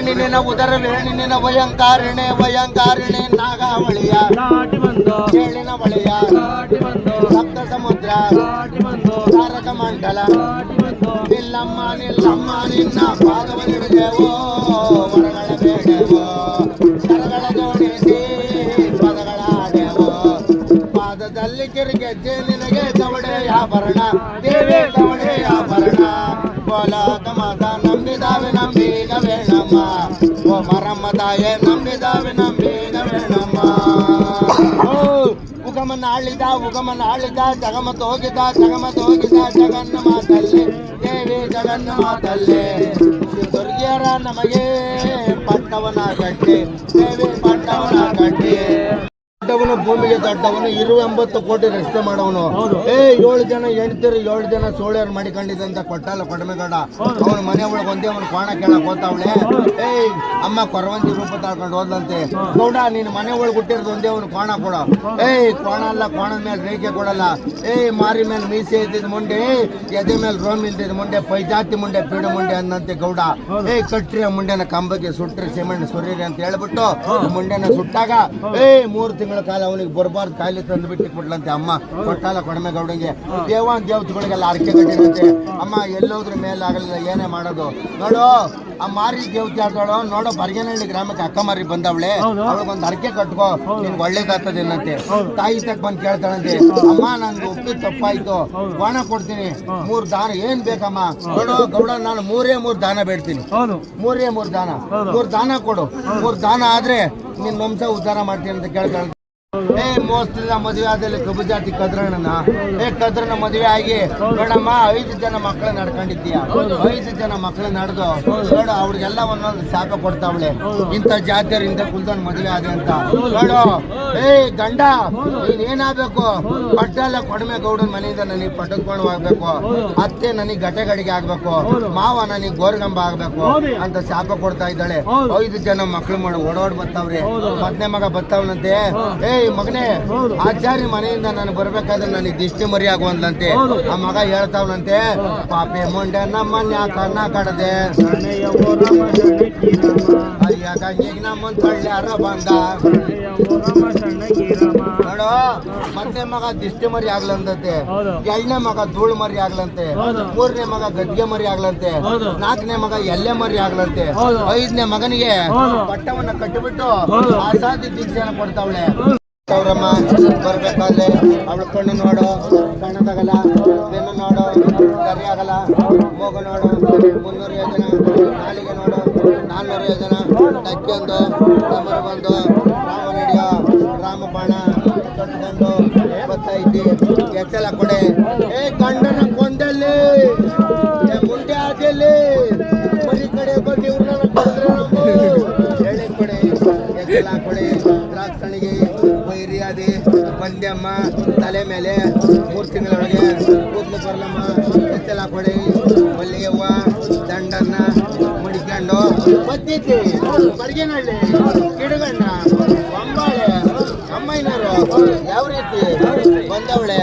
ನಿನ್ನ ಉದರವೇ ನಿನ್ನ ಭಯಂಕಾರಿಣೆ ಭಯಂಕಾರಿಣೆ ನಾಗಾವಳಿಯ ಚೇಳಿನ ಬಳಿಯ ಸಪ್ತ ಸಮುದ್ರ ತಾರಕ ಮಂಡಲ ನಿಲ್ಲಮ್ಮ ನಿಲ್ಲಮ್ಮ ನಿನ್ನ ಪಾದವನ್ನಿಡಿದೆವೋ ವರಗಳ ಬೇಡವೋ ಕರಗಳ ಜೋಡಿಸಿ ಪದಗಳಾಡೆವೋ ಪಾದದಲ್ಲಿ ಕಿರಿಗೆಜ್ಜೆ ನಿನಗೆ ದವಡೆಯ ಆಭರಣ ದೇವಿ ದವಡೆಯ ಆಭರಣ ಗೋಲಾಕ ಮಾತ ನಂಬಿದಾವೆ ನಂಬೀಗ ವೇಣಮ್ಮ ಓ ಮರಮ್ಮ ತಾಯೇ ನಂಬಿದಾವೆ ನಂಬೀಗ ವೇಣಮ್ಮ ಉಗಮನ ಆಳಿದ ಜಗಮತ್ ಹೋಗಿದ ಜಗನ್ನ ಮಾತಲ್ಲಿ ದೇವಿ ಜಗನ್ನ ಮಾತಲ್ಲಿ ದುರ್ಗಿಯರ ನಮಗೆ ಪಟ್ಟವನ ಕಟ್ಟಿ ದೇವಿ ಪಟ್ಟವನ ಕಟ್ಟಿ ದೊಡ್ಡವನು ಭೂಮಿಗೆ ದೊಡ್ಡವನು 80 ಕೋಟಿ ರಸ್ತೆ ಮಾಡವನು 7 ಜನ ಹೆಣ್ತಿರು 7 ಜನ ಸೋಳ್ಯಾರು ಮಾಡಿಕೊಂಡಿದ್ದಂತ ಕೊಟ್ಟಲ್ಲ ಕೊಡಮೆಗೌಡ ಅವನ ಮನೆ ಒಳಗೆ ಒಂದೇ ಅವನು ಕೋಣ ಕೇಳಕ್ ಹೋಗ್ತಾವಳೆ ಅಮ್ಮ ಕೊರವಂತಿ ರೂಪ ತಾಳ್ಕೊಂಡು ಹೋದಂತೆ ಗೌಡ ನೀನು ಮನೆ ಒಳಗೆ ಹುಟ್ಟಿರೋದು ಒಂದೇ ಅವನು ಕೋಣ ಕೊಡ ಕೋಣ ಅಲ್ಲ ಕೋಣದ ಮೇಲೆ ರೇಖೆ ಕೊಡಲ್ಲ ಮಾರಿ ಮೇಲೆ ಮೀಸೆ ಇದ್ದಿದ್ ಮುಂಡೆ ಎದೆ ಮೇಲೆ ರೋಮ್ ಇಲ್ದಿದ್ ಮುಂಡೆ ಪೈಜಾತಿ ಮುಂಡೆ ಪೀಡು ಮುಂಡೆ ಅನ್ನಂತೆ ಗೌಡ ಕಟ್ರಿ ಆ ಮುಂಡೆನ ಕಂಬಕ್ಕೆ ಸುಟ್ರಿ ಸಿಮೆಂಟ್ ಸುರೀರಿ ಅಂತ ಹೇಳ್ಬಿಟ್ಟು ಮುಂಡೆನ ಸುಟ್ಟಾಗ 3 ತಿಂಗಳ ಕಾಲ ಅವನಿಗೆ ಬರಬಾರ್ದು ಕಾಯಿಲೆ ತಂದು ಬಿಟ್ಟು ಕೊಡ್ಲಂತೆ ಅಮ್ಮ ಕೊಟ್ಟಾಲ ಕೊಡಮೆಗೌಡಂಗೆ ದೇವಾನ್ ದೇವತೆಗಳಿಗೆಲ್ಲ ಅರ್ಕೆ ಕಟ್ಟಿದಂತೆ ಅಮ್ಮ ಎಲ್ಲೋದ್ರ ಮೇಲೆ ಆಗಲಿಲ್ಲ ಏನೇ ಮಾಡೋದು ನೋಡು ಆ ಮಾರಿ ದೇವತೆ ಆದವಳು ನೋಡೋ ಬರ್ಗೇನಹಳ್ಳಿ ಗ್ರಾಮಕ್ಕೆ ಅಕ್ಕ ಮಾರಿ ಬಂದವಳೆ ಅವಳಿಗೊಂದು ಅರ್ಕೆ ಕಟ್ಕೋ ನಿನ್ಗೆ ಒಳ್ಳೇದಾಗ್ತದೇನಂತೆ ತಾಯಿ ತಕ್ಕ ಬಂದು ಕೇಳ್ತಾಳಂತೆ ಅಮ್ಮ ನನ್ಗೆ ಉಪ್ಪಿಟ್ಟು ತಪ್ಪಾಯ್ತು ಕೋಣ ಕೊಡ್ತೀನಿ 3 ದಾನ ಏನ್ ಬೇಕಮ್ಮ ನೋಡು ಗೌಡ ನಾನು 3 ದಾನ ಬೇಡ್ತೀನಿ 3 ದಾನ 3 ದಾನ ಕೊಡು 3 ದಾನ ಆದ್ರೆ ನಿನ್ ವಂಶ ಉದ್ಧಾರ ಮಾಡ್ತೀನಿ ಅಂತ ಕೇಳ್ತಾಳೆ ಮೋಸ್ತ್ರಿನ ಮದುವೆ ಆದಲ್ಲಿ ಕಬ್ಬು ಜಾತಿ ಕದ್ರಣ್ಣನ ಕದ್ರನ ಮದುವೆ ಆಗಿ ನೋಡಮ್ಮ 5 ಜನ ಮಕ್ಕಳು ನಡ್ಕೊಂಡಿದ್ದೀಯ 5 ಜನ ಮಕ್ಕಳು ನಡೆದು ನೋಡು ಅವ್ರಿಗೆಲ್ಲ ಒಂದೊಂದು ಶಾಪ ಕೊಡ್ತಾವಳೆ ಇಂಥ ಜಾತಿಯರು ಇಂಥ ಕುಲ್ದನ್ ಮದುವೆ ಆದೆ ಅಂತ ನೋಡು ಗಂಡ ನೀನ್ ಏನಾಗ್ಬೇಕು ಪಟ್ಟೆಲ್ಲ ಕೊಡಮೆಗೌಡನ ಮನೆಯಿಂದ ನನಗೆ ಪಟ್ಟದ್ಕೊಂಡು ಆಗ್ಬೇಕು ಅತ್ತೆ ನನಗೆ ಗಟೆಗಡಿಗೆ ಆಗ್ಬೇಕು ಮಾವ ನನಗೆ ಗೋರ್ಗಂಬ ಆಗ್ಬೇಕು ಅಂತ ಶಾಪ ಕೊಡ್ತಾ ಇದ್ದಾಳೆ 5 ಜನ ಮಕ್ಕಳು ಮಾಡಿ ಓಡೋಡ್ ಬರ್ತಾವ್ರಿ 10ನೇ ಮಗ ಬರ್ತಾವನಂತೆ ಮಗನೇ ಆಚಾರ್ಯ ಮನೆಯಿಂದ ನಾನು ಬರ್ಬೇಕಾದ್ರೆ ನನಗೆ ದಿಷ್ಟಿ ಮರಿ ಆಗುವಂತೆ ಆ ಮಗ ಹೇಳ್ತಾವನಂತೆ ಪಾಪೆ ಮುಂಡೆ ನಮ್ಮನ್ನ ಕಣ್ಣ ಕಡದೆ ಈಗ ನಮ್ಮನ್ ಕಳ್ಳ್ಯಾರ ಬಂದ ನೋಡು ಮತ್ತೆ ಮಗ ದಿಷ್ಟಿ ಮರಿ ಆಗ್ಲಂತೆ 2ನೇ ಮಗ ಧೂಳು ಮರಿ ಆಗ್ಲಂತೆ 3ನೇ ಮಗ ಗದ್ಗೆ ಮರಿ ಆಗ್ಲಂತೆ 4ನೇ ಮಗ ಎಲ್ಲೆ ಮರಿ ಆಗ್ಲಂತೆ 5ನೇ ಮಗನಿಗೆ ಪಟ್ಟವನ್ನ ಕಟ್ಟಿಬಿಟ್ಟು ಆಸಾದಿ ದೀಕ್ಷೆನ ಕೊಡ್ತಾವಳೆ ಅವ್ರಮ್ಮ ಬರ್ಬೇಕಾದ್ರೆ ಅವಳ ಕಣ್ಣು ನೋಡು ಕಣ್ಣದಾಗಲ್ಲ ಬೆನ್ನು ನೋಡು ಕರಿ ಆಗಲ್ಲ ಮೂಗು ನೋಡು 300 ಯೋಜನ ನಾಲಿಗೆ ನೋಡು 400 ಯೋಜನ ಟಕ್ಕೆಂದು ತಮರು ಬಂದು ರಾಮ ನಡೆಯೋ ರಾಮ ಬಾಣ ಕಟ್ಕೊಂಡು ಬತ್ತೈತಿ ಎಚ್ಚಲ ಕೊಡೆ ಗಂಡನ ಕೊಂದಲ್ಲಿ ಮುಂದೆ ಆದಲ್ಲಿ ಮರಿ ಕಡೆ ಬಂದು ಇವ್ರನ್ನ ಕೊಡಿದ್ರೆ ಎಳೆ ಕೊಡೆ ಎಚ್ಚಲ ಕೊಡೆ ದ್ರಾಕ್ಷಣಿಗೆ ವೈರಿಯಾದಿ ಬಂದ್ಯಮ್ಮ ತಲೆ ಮೇಲೆ 3 ತಿಂಗಳೊಳಗೆ ಕೂದಲು ಬರ್ಲಮ್ಮ ಎಚ್ಚಲ ಕೊಡಿ ಮಲ್ಲಿಗೆವ್ವ ದಂಡನ್ನ ಮುಡಿಕೊಂಡು ಬತ್ತೈತಿ ಬರ್ಗೇನಹಳ್ಳಿ ಗಿಡಗಣ್ಣ ಅಂಬಾಳೆ ಅಮ್ಮಯ್ಯನವರು ಯಾವ ರೀತಿ ಬಂದವಳೆ